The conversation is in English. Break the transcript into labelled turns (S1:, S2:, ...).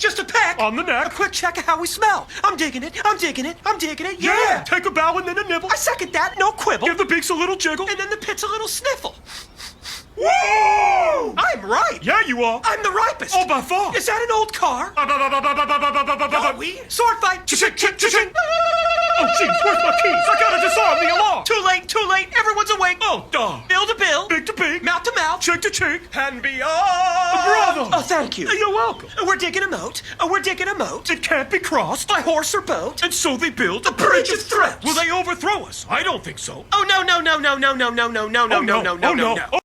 S1: Just a peck.
S2: On the neck.
S1: A quick check of how we smell. I'm digging it. I'm digging it. I'm digging it. Yeah.
S2: Take a bow and then a nibble.
S1: I second that. No quibble.
S2: Give the beaks a little jiggle.
S1: And then the pit's a little sniffle.
S2: Whoa!
S1: I'm right.
S2: Yeah, you are.
S1: I'm the ripest.
S2: Oh, by far.
S1: Is that an old car? Are we? Sword fight.
S2: Cha-ching, cha-ching. Oh, jeez, where's my keys? I gotta disarm the alarm.
S1: Too late. Too late. Everyone's awake.
S2: Oh, duh.
S1: Bill to bill.
S2: Big to big.
S1: Mouth to mouth.
S2: Cheek to cheek.
S1: And beyond.
S2: Bravo.
S1: Oh, thank you.
S2: You're welcome.
S1: We're digging a moat. We're digging a moat.
S2: It can't be crossed.
S1: By horse or boat.
S2: And so they build
S1: A bridge of threats.
S2: Will they overthrow us? I don't think so.
S1: Oh, no, no, no, no, no, no, no, no, no, no, no, no, no, no.